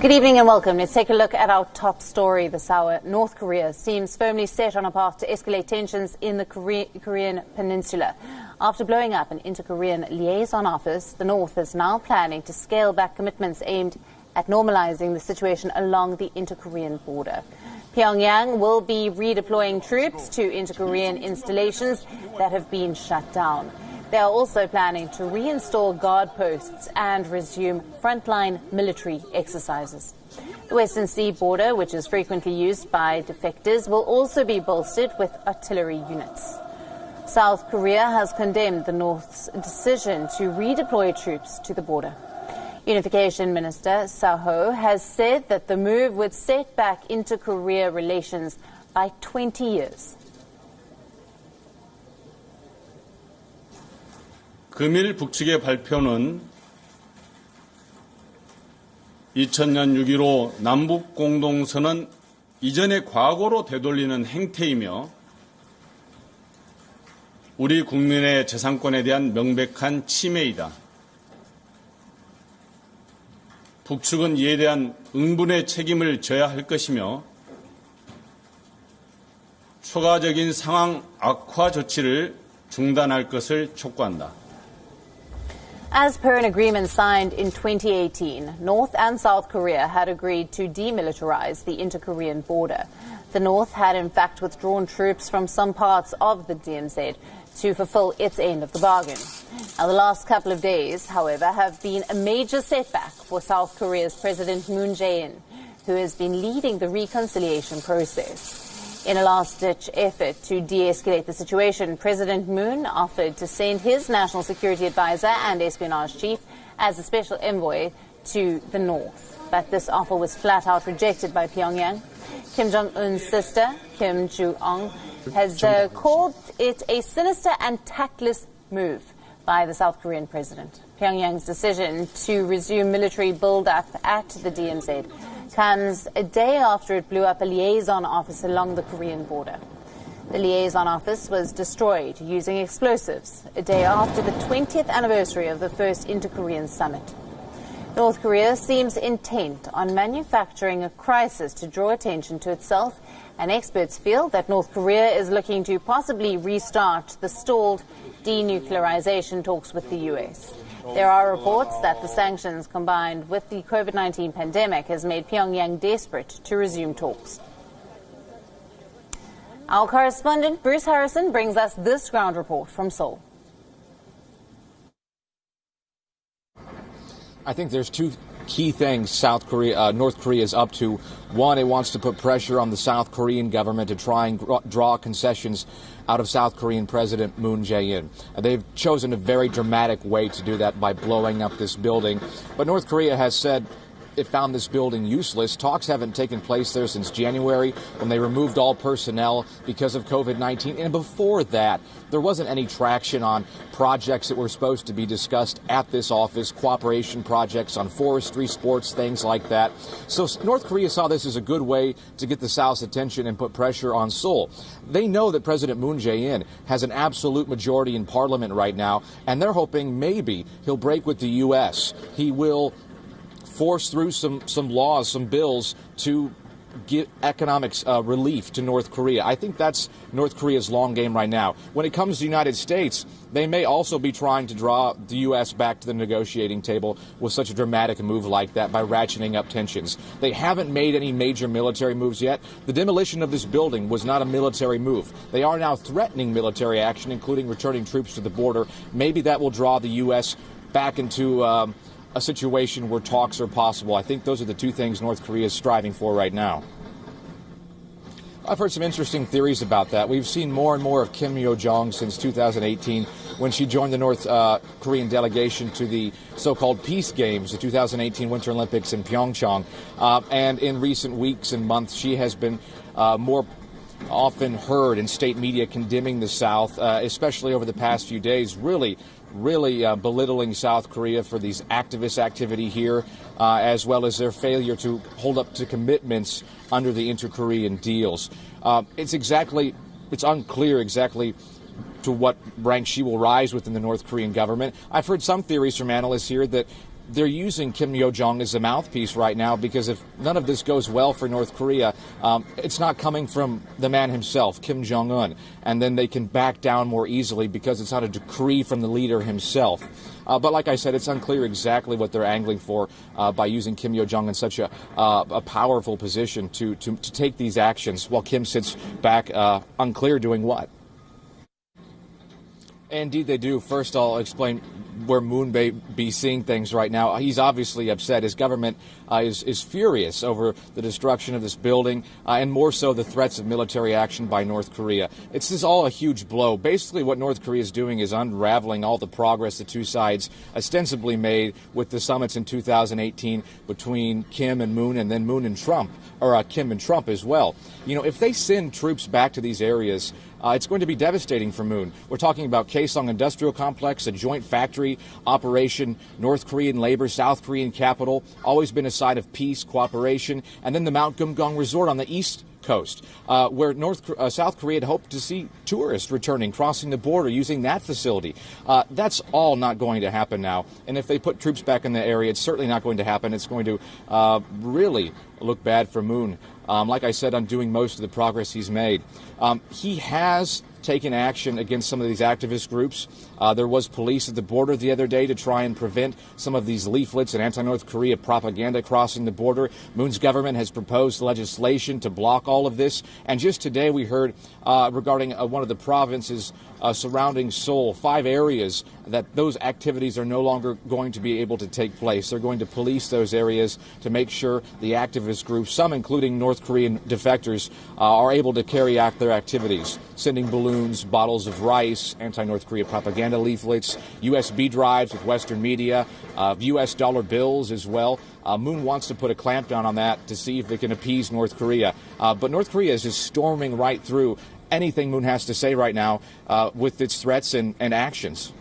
Good evening and welcome. Let's take a look at our top story this hour. North Korea seems firmly set on a path to escalate tensions in the Korean peninsula. After blowing up an inter-Korean liaison office, the North is now planning to scale back commitments aimed at normalizing the situation along the inter-Korean border. Pyongyang will be redeploying troops to inter-Korean installations that have been shut down. They are also planning to reinstall guard posts and resume frontline military exercises. The Western Sea border, which is frequently used by defectors, will also be bolstered with artillery units. South Korea has condemned the North's decision to redeploy troops to the border. Unification Minister Saho has said that the move would set back inter-Korea relations by 20 years. 금일 북측의 발표는 2000년 6.15 남북공동선언 이전의 과거로 되돌리는 행태이며 우리 국민의 재산권에 대한 명백한 침해이다. 북측은 이에 대한 응분의 책임을 져야 할 것이며 추가적인 상황 악화 조치를 중단할 것을 촉구한다. As per an agreement signed in 2018, North and South Korea had agreed to demilitarize the inter-Korean border. The North had in fact withdrawn troops from some parts of the DMZ to fulfill its end of the bargain. Now, the last couple of days, however, have been a major setback for South Korea's President Moon Jae-in, who has been leading the reconciliation process. In a last-ditch effort to de-escalate the situation, President Moon offered to send his national security advisor and espionage chief as a special envoy to the North. But this offer was flat-out rejected by Pyongyang. Kim Jong-un's sister, Kim Joo-ong, has called it a sinister and tactless move by the South Korean president. Pyongyang's decision to resume military build-up at the DMZ comes a day after it blew up a liaison office along the Korean border. The liaison office was destroyed using explosives a day after the 20th anniversary of the first inter-Korean summit. North Korea seems intent on manufacturing a crisis to draw attention to itself, and experts feel that North Korea is looking to possibly restart the stalled denuclearization talks with the U.S. There are reports that the sanctions combined with the COVID-19 pandemic has made Pyongyang desperate to resume talks. Our correspondent Bruce Harrison brings us this ground report from Seoul. I think there's two key things North Korea is up to. One, it wants to put pressure on the South Korean government to try and draw concessions out of South Korean President Moon Jae-in. They've chosen a very dramatic way to do that by blowing up this building. But North Korea has said it found this building useless. Talks haven't taken place there since January when they removed all personnel because of COVID-19. And before that, there wasn't any traction on projects that were supposed to be discussed at this office, cooperation projects on forestry, sports, things like that. So North Korea saw this as a good way to get the South's attention and put pressure on Seoul. They know that President Moon Jae-in has an absolute majority in parliament right now, and they're hoping maybe he'll break with the U.S. He will force through some laws, some bills to get economic relief to North Korea. I think that's North Korea's long game right now. When it comes to the United States, they may also be trying to draw the U.S. back to the negotiating table with such a dramatic move like that by ratcheting up tensions. They haven't made any major military moves yet. The demolition of this building was not a military move. They are now threatening military action, including returning troops to the border. Maybe that will draw the U.S. back into a situation where talks are possible. I think those are the two things North Korea is striving for right now. I've heard some interesting theories about that. We've seen more and more of Kim Yo-jong since 2018 when she joined the North Korean delegation to the so-called Peace Games, the 2018 Winter Olympics in Pyeongchang. And in recent weeks and months, she has been more often heard in state media condemning the South, especially over the past few days, really belittling South Korea for these activist activity here, as well as their failure to hold up to commitments under the inter-Korean deals. It's unclear exactly to what rank she will rise within the North Korean government. I've heard some theories from analysts here that they're using Kim Yo-jong as a mouthpiece right now, because if none of this goes well for North Korea, it's not coming from the man himself, Kim Jong-un, and then they can back down more easily because it's not a decree from the leader himself. But like I said, it's unclear exactly what they're angling for by using Kim Yo-jong in such a powerful position to take these actions, while Kim sits back unclear doing what. Indeed, they do. First, I'll explain where Moon may be seeing things right now. He's obviously upset. His government is furious over the destruction of this building, and more so the threats of military action by North Korea. This is all a huge blow. Basically, what North Korea is doing is unraveling all the progress the two sides ostensibly made with the summits in 2018 between Kim and Moon, and then Moon and Trump, or Kim and Trump as well. You know, if they send troops back to these areas, it's going to be devastating for Moon. We're talking about Kaesong Industrial Complex, a joint factory operation, North Korean labor, South Korean capital, always been a site of peace, cooperation, and then the Mount Gumgang Resort on the east coast, where South Korea had hoped to see tourists returning, crossing the border, using that facility. That's all not going to happen now. And if they put troops back in the area, it's certainly not going to happen. It's going to really look bad for Moon. Like I said, undoing most of the progress he's made. He has taken action against some of these activist groups. There was police at the border the other day to try and prevent some of these leaflets and anti-North Korea propaganda crossing the border. Moon's government has proposed legislation to block all of this. And just today we heard regarding one of the provinces surrounding Seoul, 5 areas that those activities are no longer going to be able to take place. They're going to police those areas to make sure the activist groups, some including North Korean defectors, are able to carry out their activities, sending balloons, bottles of rice, anti-North Korea propaganda leaflets, USB drives with Western media, U.S. dollar bills as well. Moon wants to put a clampdown on that to see if they can appease North Korea. But North Korea is just storming right through anything Moon has to say right now with its threats and actions.